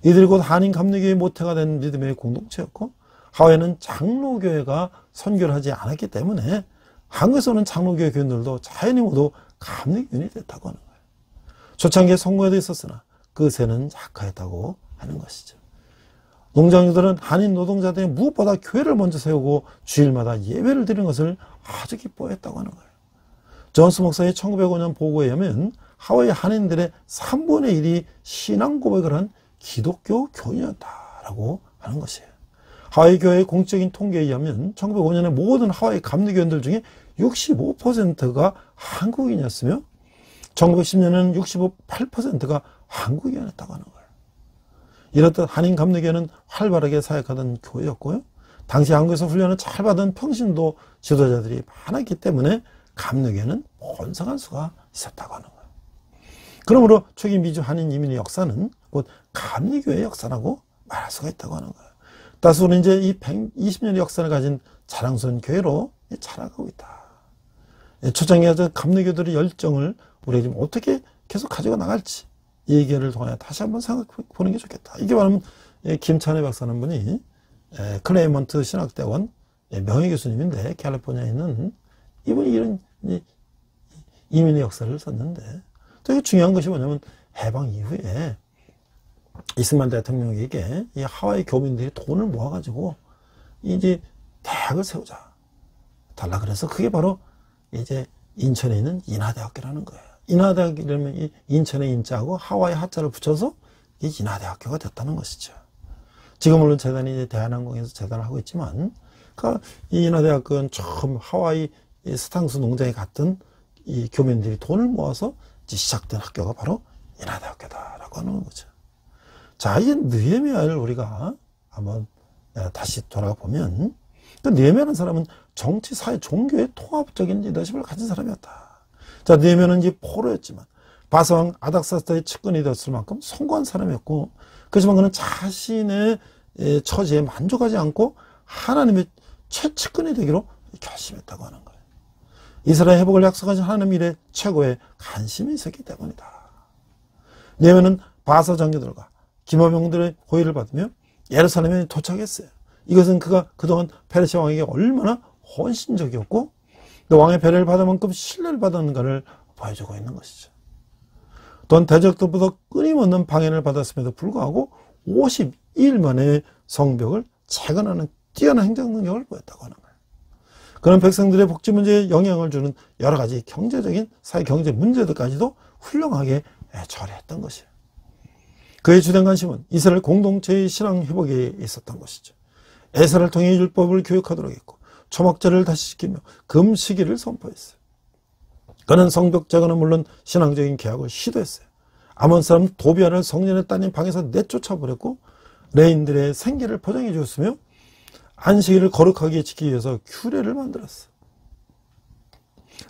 이들이 곧 한인 감리교회의 모태가 된 믿음의 공동체였고 하와이는 장로교회가 선교를 하지 않았기 때문에 한국에서는 장로교회 교인들도 자연히 모두 감리교인이 됐다고 하는 거예요. 초창기에 성공회도 있었으나 그 새는 약화했다고 하는 것이죠. 농장주들은 한인 노동자들이 무엇보다 교회를 먼저 세우고 주일마다 예배를 드리는 것을 아주 기뻐했다고 하는 거예요. 존스 목사의 1905년 보고에 의하면 하와이 한인들의 3분의 1이 신앙 고백을 한 기독교 교인이었다라고 하는 것이에요. 하와이 교회의 공적인 통계에 의하면 1905년에 모든 하와이 감리교인들 중에 65%가 한국인이었으며 1910년에는 68%가 한국인이었다고 하는 거예요. 이렇듯 한인 감리교회는 활발하게 사역하던 교회였고요. 당시 한국에서 훈련을 잘 받은 평신도 지도자들이 많았기 때문에 감리교회는 번성한 수가 있었다고 하는 거예요. 그러므로 초기 미주 한인 이민의 역사는 곧 감리교회의 역사라고 말할 수가 있다고 하는 거예요. 따라서 우리는 이제 이 120년의 역사를 가진 자랑스러운 교회로 자라가고 있다. 초창기에 감리교들의 열정을 우리가 지금 어떻게 계속 가지고 나갈지 이 얘기를 통해 다시 한번 생각해 보는 게 좋겠다. 이게 바로 김찬회 박사라는 분이 클레이먼트 신학대원 명예교수님인데 캘리포니아에 있는 이분이 이런 이민의 역사를 썼는데 되게 중요한 것이 뭐냐면 해방 이후에 이승만 대통령에게 이 하와이 교민들이 돈을 모아가지고 이제 대학을 세우자 달라 그래서 그게 바로 이제 인천에 있는 인하대학교라는 거예요. 인하대학이라면 이 인천의 인자하고 하와이 하자를 붙여서 이 인하대학교가 됐다는 것이죠. 지금 물론 재단이 이제 대한항공에서 재단을 하고 있지만, 그러니까 이 인하대학교는 처음 하와이 스탕스 농장에 갔던 이 교민들이 돈을 모아서 시작된 학교가 바로 인하대학교다라고 하는 거죠. 자, 이 느헤미야를 우리가 한번 다시 돌아가 보면, 그 느헤미야라는 사람은 정치, 사회, 종교의 통합적인 리더십을 가진 사람이었다. 자, 느헤미야는 이제 포로였지만 바사왕 아닥사스다의 측근이 되었을 만큼 성공한 사람이었고, 그렇지만 그는 자신의 처지에 만족하지 않고 하나님의 최측근이 되기로 결심했다고 하는 거예요. 이스라엘 회복을 약속하신 하나님 일에 최고의 관심이 있었기 때문이다. 느헤미야는 바사 장교들과 기마병들의 호의를 받으며 예루살렘에 도착했어요. 이것은 그가 그동안 페르시아 왕에게 얼마나 헌신적이었고 또 왕의 배려를 받을 만큼 신뢰를 받았는가를 보여주고 있는 것이죠. 또한 대적들보다 끊임없는 방해를 받았음에도 불구하고 52일 만에 성벽을 재건하는 뛰어난 행정 능력을 보였다고 하는 거예요. 그런 백성들의 복지 문제에 영향을 주는 여러 가지 경제적인 사회 경제 문제들까지도 훌륭하게 처리했던 것이에요. 그의 주된 관심은 이스라엘 공동체의 신앙 회복에 있었던 것이죠. 에사를 통해 율법을 교육하도록 했고 초막절을 다시 지키며 금시기를 선포했어요. 그는 성벽 재건은 물론 신앙적인 개혁을 시도했어요. 아몬 사람 도비아를 성전에 따님 방에서 내쫓아버렸고 레인들의 생계를 보장해 주었으며 안식일을 거룩하게 지키기 위해서 규례를 만들었어요.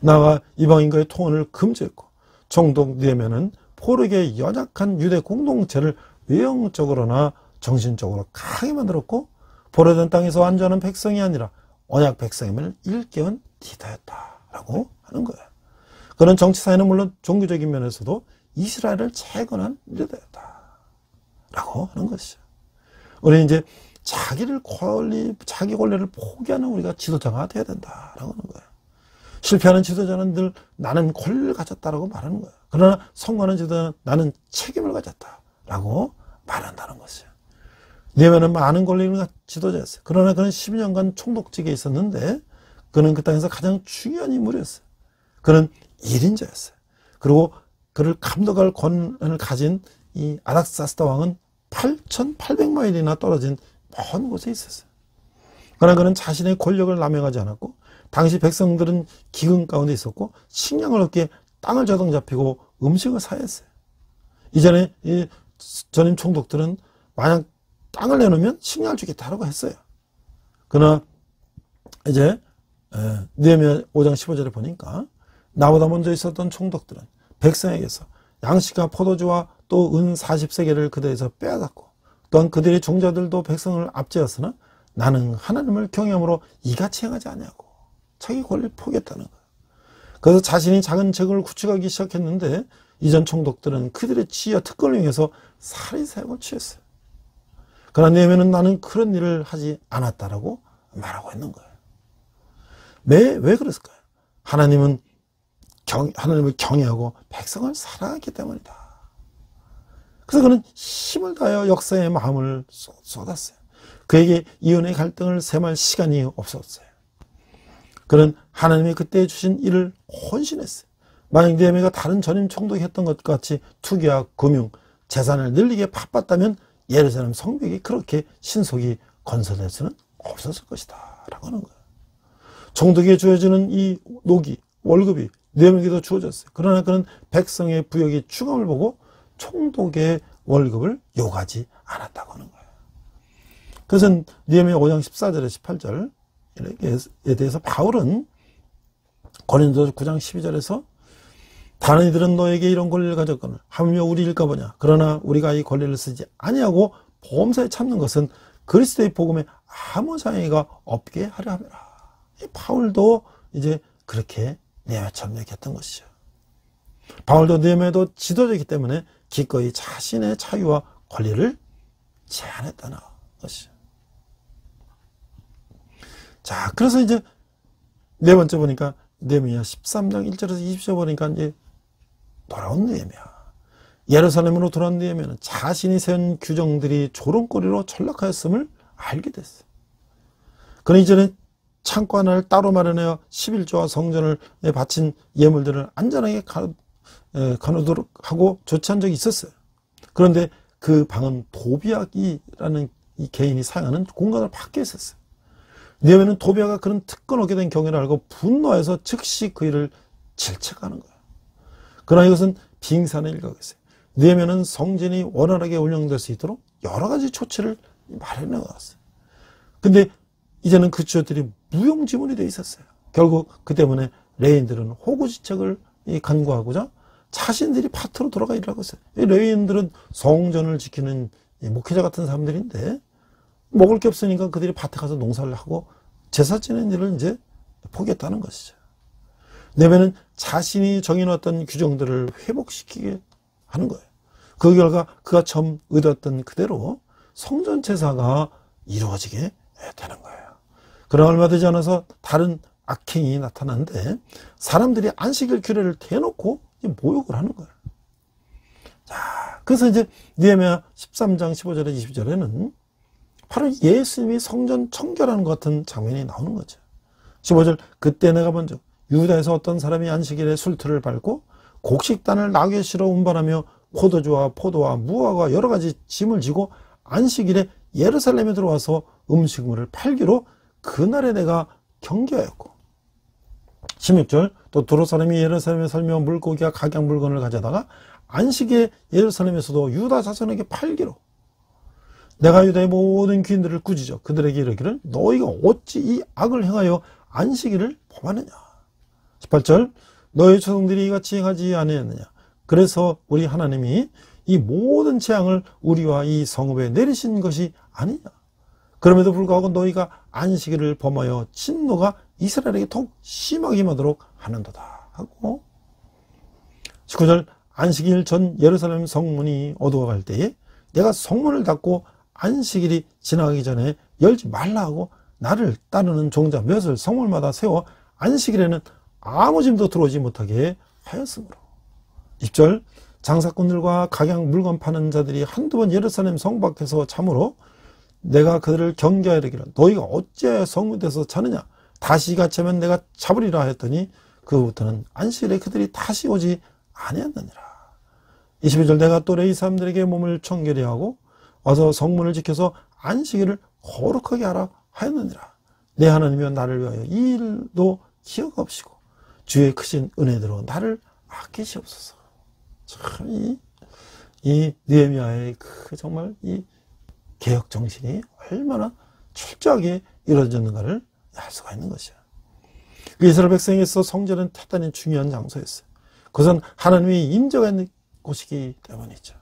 나아가 이방인과의 통혼을 금지했고 총독 느헤미야는 포로에게 연약한 유대 공동체를 외형적으로나 정신적으로 강하게 만들었고 포로된 땅에서 안주하는 백성이 아니라 언약 백성임을 일깨운 리더였다라고 하는 거예요. 그는 정치사회는 물론 종교적인 면에서도 이스라엘을 재건한 리더였다라고 하는 것이죠. 우리는 이제 자기 권리를 포기하는 우리가 지도자가 되어야 된다라고 하는 거예요. 실패하는 지도자는 늘 나는 권리를 가졌다라고 말하는 거예요. 그러나 성공하는 지도자는 나는 책임을 가졌다라고 말한다는 것이에요. 느헤미야는 많은 권리를 가진 지도자였어요. 그러나 그는 12년간 총독직에 있었는데 그는 그 땅에서 가장 중요한 인물이었어요. 그는 1인자였어요. 그리고 그를 감독할 권한을 가진 이 아닥사스다 왕은 8,800마일이나 떨어진 먼 곳에 있었어요. 그러나 그는 자신의 권력을 남용하지 않았고 당시 백성들은 기근 가운데 있었고 식량을 얻기에 땅을 자동 잡히고 음식을 사했어요. 이전에 이 전임 총독들은 만약 땅을 내놓으면 식량을 주겠다라고 했어요. 그러나 이제 느헤미야 5장 15절에 보니까 나보다 먼저 있었던 총독들은 백성에게서 양식과 포도주와 또 은 40세겔을 그들에서 빼앗았고 또한 그들의 종자들도 백성을 압제하였으나 나는 하나님을 경외함으로 이같이 행하지 아니하고 자기 권리를 포기했다는 거예요. 그래서 자신이 작은 제국을 구축하기 시작했는데 이전 총독들은 그들의 지혜와 특권을 이용해서 살인 사형을 취했어요. 그러나 느헤미야는 나는 그런 일을 하지 않았다라고 말하고 있는 거예요. 왜 그랬을까요? 하나님을 경외하고 백성을 사랑했기 때문이다. 그래서 그는 힘을 다하여 역사의 마음을 쏟았어요. 그에게 이혼의 갈등을 셈할 시간이 없었어요. 그는 하나님이 그때 주신 일을 헌신했어요. 만약 느헤미야가 다른 전임 총독이 했던 것 같이 투기와 금융, 재산을 늘리기에 바빴다면 예루살렘 성벽이 그렇게 신속히 건설될 수는 없었을 것이다 라고 하는 거예요. 총독에게 주어지는 이 노기, 월급이 느헤미야에게도 주어졌어요. 그러나 그는 백성의 부역이 충함을 보고 총독의 월급을 요구하지 않았다고 하는 거예요. 그래서 느헤미야 5장 14절에 18절에 대해서 바울은 고린도서 9장 12절에서 다른 이들은 너에게 이런 권리를 가졌거늘 하물며 우리 일까 보냐. 그러나 우리가 이 권리를 쓰지 아니하고 보험사에 참는 것은 그리스도의 복음에 아무 장애가 없게 하려 함이라. 바울도 이제 그렇게 느헤미야처럼 얘기했던 것이죠. 바울도 느헤미야도 지도자이기 때문에 기꺼이 자신의 자유와 권리를 제한했다는 것이죠. 자, 그래서 이제 네 번째 보니까 느헤미야 13장 1절에서 20절 보니까 이제 돌아온 느헤미야. 예루살렘으로 돌아온 느헤미야는 자신이 세운 규정들이 조롱거리로 전락하였음을 알게 됐어요. 그는 이전에 창고 하나를 따로 마련하여 11조와 성전을 바친 예물들을 안전하게 가놓도록 하고 조치한 적이 있었어요. 그런데 그 방은 도비아라는 이 개인이 사용하는 공간을 밖에 있었어요. 느헤미야는 도비아가 그런 특권 얻게 된 경위를 알고 분노해서 즉시 그 일을 질책하는 거예요. 그러나 이것은 빙산의 일각이었어요. 느헤미야는 성전이 원활하게 운영될 수 있도록 여러 가지 조치를 마련해 나갔어요. 근데 이제는 그 조치들이 무용지물이 되어 있었어요. 결국 그 때문에 레위인들은 호구지책을 간구하고자 자신들이 밭으로 돌아가 일하고 있어요. 이 레위인들은 성전을 지키는 목회자 같은 사람들인데 먹을 게 없으니까 그들이 밭에 가서 농사를 하고 제사 지내는 일을 이제 포기했다는 것이죠. 느헤미야는 자신이 정해놓았던 규정들을 회복시키게 하는 거예요. 그 결과 그가 처음 의도했던 그대로 성전 제사가 이루어지게 되는 거예요. 그러나 얼마 되지 않아서 다른 악행이 나타났는데 사람들이 안식일 규례를 대놓고 모욕을 하는 거예요. 자, 그래서 이제 느헤미야 13장 15절에 20절에는 바로 예수님이 성전 청결하는 것 같은 장면이 나오는 거죠. 15절, 그때 내가 먼저 유다에서 어떤 사람이 안식일에 술틀을 밟고 곡식단을 나귀에 실어 운반하며 포도주와 포도와 무화과 여러 가지 짐을 지고 안식일에 예루살렘에 들어와서 음식물을 팔기로 그날에 내가 경계하였고 16절, 또 두로 사람이 예루살렘에 살며 물고기와 각양 물건을 가져다가 안식에 예루살렘에서도 유다 자손에게 팔기로 내가 유다의 모든 귀인들을 꾸짖어 그들에게 이르기를 너희가 어찌 이 악을 행하여 안식일을 범하느냐. 18절, 너희 조상들이 이같이 행하지 아니하느냐. 그래서 우리 하나님이 이 모든 재앙을 우리와 이 성읍에 내리신 것이 아니냐. 그럼에도 불구하고 너희가 안식일을 범하여 진노가 이스라엘에게 더욱 심하게 임하도록 하는도다 하고 19절, 안식일 전 예루살렘 성문이 어두워갈 때에 내가 성문을 닫고 안식일이 지나가기 전에 열지 말라 하고 나를 따르는 종자 몇을 성물마다 세워 안식일에는 아무 짐도 들어오지 못하게 하였으므로 20절, 장사꾼들과 각양 물건 파는 자들이 한두 번 예루살렘 성 밖에서 참으로 내가 그들을 경계하여 이르기를 너희가 어찌하여 성문에서 자느냐. 다시 같이 하면 내가 잡으리라 했더니 그부터는 안식일에 그들이 다시 오지 아니하느니라. 21절, 내가 또 레위 사람들에게 몸을 청결히 하고 와서 성문을 지켜서 안식일을 거룩하게 하라 하였느니라. 내 하나님이여 나를 위하여 이 일도 기억 없이고 주의 크신 은혜대로 나를 아끼시옵소서. 참 이 느헤미야의 그 정말 이 개혁 정신이 얼마나 철저하게 이루어졌는가를 알 수가 있는 것이야. 이스라엘 백성에서 성전은 대단히 중요한 장소였어요. 그것은 하나님이 인정하는 곳이기 때문이죠.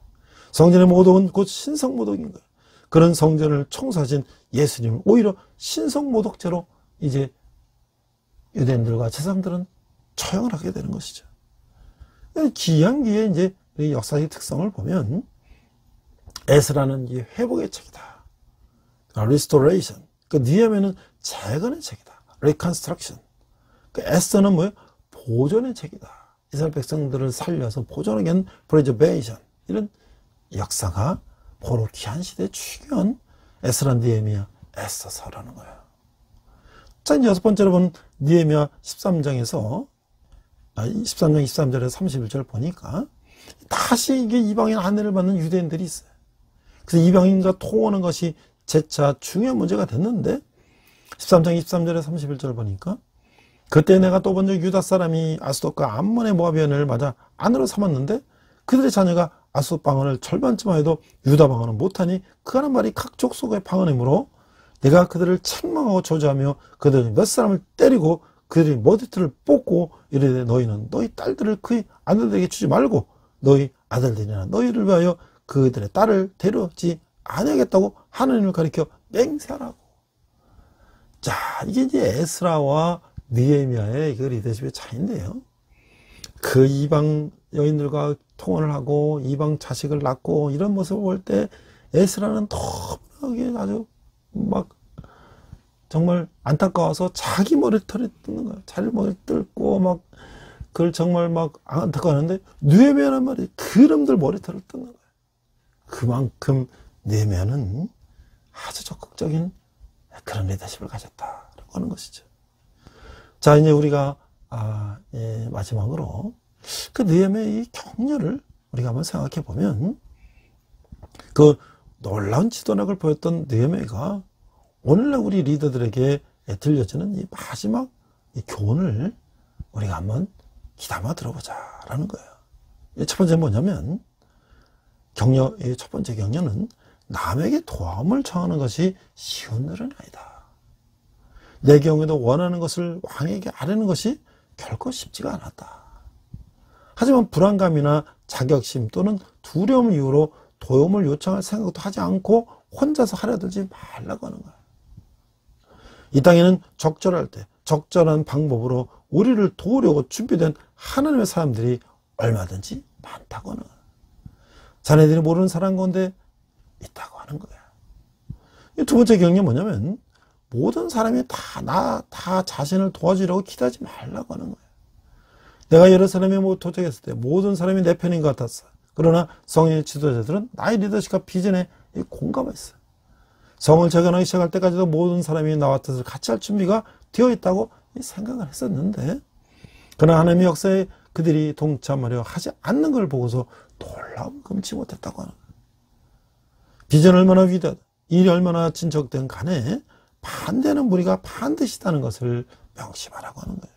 성전의 모독은 곧 신성모독인 거예요. 그런 성전을 청소하신 예수님을 오히려 신성모독죄로 이제 유대인들과 제사장들은 처형을 하게 되는 것이죠. 기양기의 이제 역사의 특성을 보면 에스라는 이 회복의 책이다. restoration. 그 느헤미야는 재건의 책이다. reconstruction. 그 에스더는 뭐예요? 보존의 책이다. 이스라엘 백성들을 살려서 보존하기 위한 preservation. 이런 역사가 바로 귀한 시대에 중요한 에스라, 느헤미야, 에스더서라는 거예요. 자, 이제 여섯 번째로 본 느헤미야 13장에서 13장 23절에서 31절 보니까 다시 이게 이방인 아내를 받는 유대인들이 있어요. 그래서 이방인과 통하는 것이 재차 중요한 문제가 됐는데 13장 23절에서 31절 보니까 그때 내가 또 먼저 유다 사람이 아스돗과 암몬의 모압연을 맞아 아내로 삼았는데 그들의 자녀가 아스돗 방언을 절반쯤 하여도 유다 방언은 못하니 그 하는 말이 각 족속의 방언이므로 내가 그들을 책망하고 저주하며 그들이 몇 사람을 때리고 그들이 머리털을 뽑고 이르되 너희는 너희 딸들을 그의 아들들에게 주지 말고 너희 아들들이나 너희를 위하여 그들의 딸을 데려오지 아니하겠다고 하나님을 가리켜 맹세하라고. 자, 이게 이제 에스라와 느헤미야의 그 리더십의 차이인데요. 그 이방 여인들과 통혼을 하고 이방 자식을 낳고 이런 모습을 볼 때 에스라는 너무나게 아주 막 정말 안타까워서 자기 머리털을 뜯는 거야. 자기 머리 뜯고 막 그걸 정말 막 안타까워하는데 느헤미야란 말이 그놈들 머리털을 뜯는 거야. 그만큼 느헤미야는 아주 적극적인 그런 리더십을 가졌다라고 하는 것이죠. 자, 이제 우리가 마지막으로 그 느헤미야의 이 격려를 우리가 한번 생각해 보면 그 놀라운 지도력을 보였던 느헤미야가 오늘날 우리 리더들에게 들려주는 이 마지막 이 교훈을 우리가 한번 귀담아 들어보자라는 거예요. 첫 번째는 뭐냐면 첫 번째 격려는 남에게 도움을 청하는 것이 쉬운 일은 아니다. 내 경우에도 원하는 것을 왕에게 아뢰는 것이 결코 쉽지가 않았다. 하지만 불안감이나 자격심 또는 두려움 이유로 도움을 요청할 생각도 하지 않고 혼자서 하려 들지 말라고 하는 거야. 이 땅에는 적절할 때 적절한 방법으로 우리를 도우려고 준비된 하나님의 사람들이 얼마든지 많다고 하는 거야. 자네들이 모르는 사람 가운데 있다고 하는 거야. 두 번째 격려는 뭐냐면 모든 사람이 다 자신을 도와주려고 기대하지 말라고 하는 거야. 내가 예루살렘에 도착했을 때 모든 사람이 내 편인 것 같았어. 그러나 성의 지도자들은 나의 리더십과 비전에 공감했어. 성을 재건하기 시작할 때까지도 모든 사람이 나와 뜻을 같이 할 준비가 되어 있다고 생각을 했었는데 그러나 하나님의 역사에 그들이 동참하려 하지 않는 걸 보고서 놀라움 금치 못했다고 하는 거예요. 비전이 얼마나 위대하다, 일이 얼마나 진척된 간에 반대하는 무리가 반드시 있다는 것을 명심하라고 하는 거예요.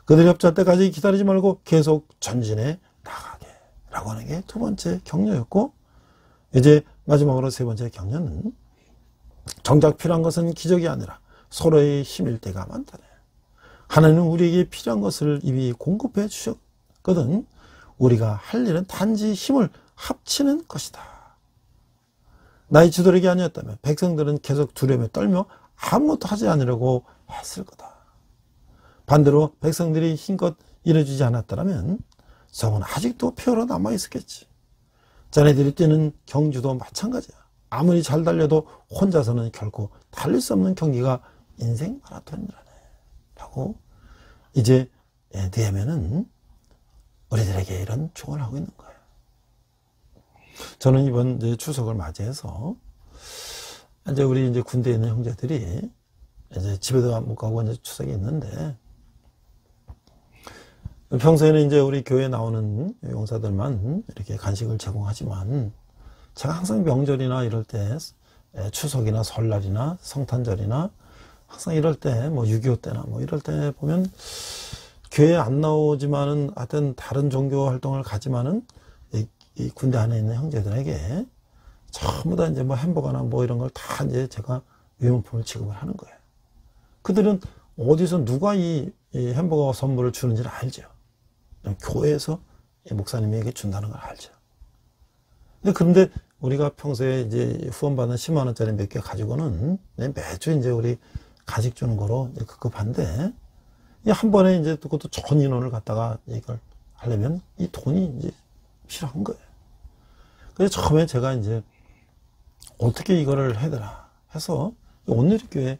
그들이 협조할 때까지 기다리지 말고 계속 전진해 나가게 라고 하는 게 두 번째 격려였고, 이제 마지막으로 세 번째 격려는 정작 필요한 것은 기적이 아니라 서로의 힘일 때가 많다네. 하나님은 우리에게 필요한 것을 이미 공급해 주셨거든. 우리가 할 일은 단지 힘을 합치는 것이다. 나의 지도력이 아니었다면 백성들은 계속 두려움에 떨며 아무것도 하지 않으려고 했을 거다. 반대로 백성들이 힘껏 일해주지 않았더라면 성은 아직도 폐허로 남아있었겠지. 자네들이 뛰는 경주도 마찬가지야. 아무리 잘 달려도 혼자서는 결코 달릴 수 없는 경기가 인생 마라톤이라네 라고 이제 느헤미야는 우리들에게 이런 조언을 하고 있는 거예요. 저는 이번 이제 추석을 맞이해서 이제 우리 이제 군대에 있는 형제들이 이제 집에도 못 가고 이제 추석이 있는데, 평소에는 이제 우리 교회에 나오는 용사들만 이렇게 간식을 제공하지만 제가 항상 명절이나 이럴 때, 추석이나 설날이나 성탄절이나 항상 이럴 때, 뭐 6.25 때나 뭐 이럴 때 보면 교회에 안 나오지만은 하여튼 다른 종교 활동을 가지만은 이 군대 안에 있는 형제들에게 전부 다 이제 뭐 햄버거나 뭐 이런 걸 다 이제 제가 위문품을 지급을 하는 거예요. 그들은 어디서 누가 이 햄버거 선물을 주는지를 알죠. 교회에서 목사님에게 준다는 걸 알죠. 그런데 우리가 평소에 이제 후원받은 10만 원짜리 몇 개 가지고는 매주 이제 우리 간식 주는 거로 급급한데, 한 번에 이제 그것도 전 인원을 갖다가 이걸 하려면 이 돈이 이제 필요한 거예요. 그래서 처음에 제가 이제 어떻게 이거를 해야 되나 해서 온누리교회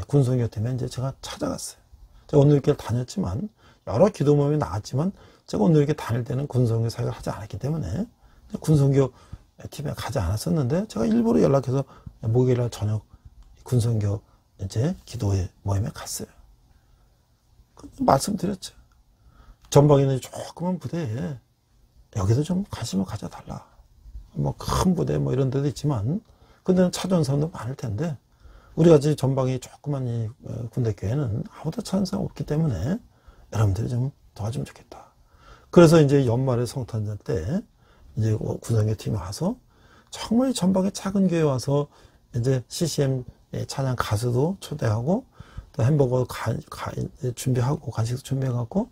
군성교회에 이제 제가 찾아갔어요. 제가 온누리교회를 다녔지만 여러 기도 모임이 나왔지만 제가 온누리교회 다닐 때는 군성교 사역을 하지 않았기 때문에 군성교 TV에 가지 않았었는데 제가 일부러 연락해서 목요일날 저녁 군선교 이제 기도회 모임에 갔어요. 말씀드렸죠. 전방에 있는 조그만 부대에 여기도 좀 관심을 가져달라. 뭐 큰 부대 뭐 이런 데도 있지만 근데 찾아온 사람도 많을 텐데 우리 같이 전방이 조그만 이 군대 교회는 아무도 찾는 사람 없기 때문에 여러분들이 좀 도와주면 좋겠다. 그래서 이제 연말에 성탄절 때 이제 군선교 팀이 와서 정말 전방에 작은 교회 와서 이제 CCM 찬양 가수도 초대하고 또 햄버거 준비하고 간식도 준비해갖고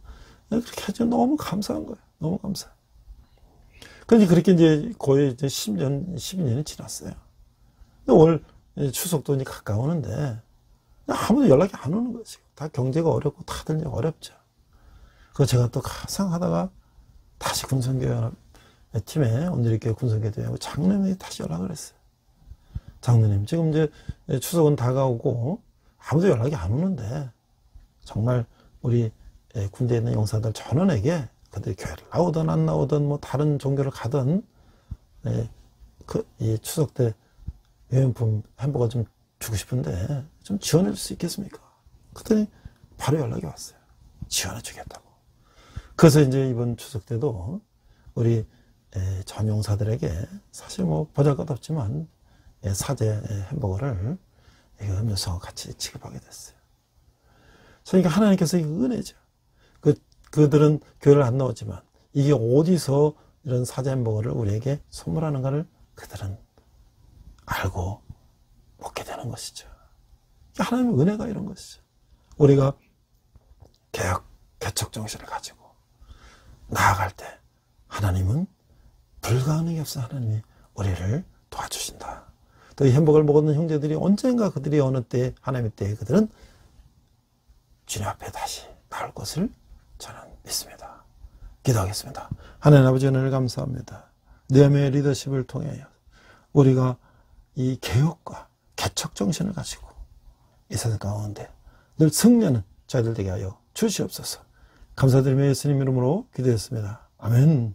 그렇게 해서 너무 감사한 거예요. 너무 감사해요. 그런데 그렇게 이제 거의 이제 10년, 12년이 지났어요. 올 추석도 이제 가까우는데 아무도 연락이 안 오는 거지. 다 경제가 어렵고 다들 어렵죠. 그래서 제가 또 항상 하다가 다시 군선교 팀에 온누리교회 군선교대회하고 장로님이 다시 연락을 했어요. 장로님, 지금 이제 추석은 다가오고 아무도 연락이 안 오는데 정말 우리 군대에 있는 용사들 전원에게 그들이 교회를 나오든 안 나오든 뭐 다른 종교를 가든 이 추석 때 유엔품 햄버거 좀 주고 싶은데 좀 지원해 줄 수 있겠습니까? 그랬더니 바로 연락이 왔어요. 지원해 주겠다고. 그래서 이제 이번 추석 때도 우리 전용사들에게 사실 뭐 보잘것없지만 사제 햄버거를 음료수와 같이 지급하게 됐어요. 그러니까 하나님께서 이 은혜죠. 그들은 교회를 안 나오지만 이게 어디서 이런 사제 햄버거를 우리에게 선물하는가를 그들은 알고 먹게 되는 것이죠. 하나님의 은혜가 이런 것이죠. 우리가 개척 정신을 가지고 나아갈 때 하나님은 불가능이 없어 하나님이 우리를 도와주신다. 또 이 햄버거를 먹었는 형제들이 언젠가 그들이 어느 때 하나님의 때에 그들은 주님 앞에 다시 나올 것을 저는 믿습니다. 기도하겠습니다. 하나님 아버지 은혜를 감사합니다. 내면의 리더십을 통해 우리가 이 개혁과 개척 정신을 가지고 이 세상 가운데 늘 승리하는 저희들 되게 하여 주시옵소서. 감사드리며 예수님 이름으로 기도했습니다. 아멘.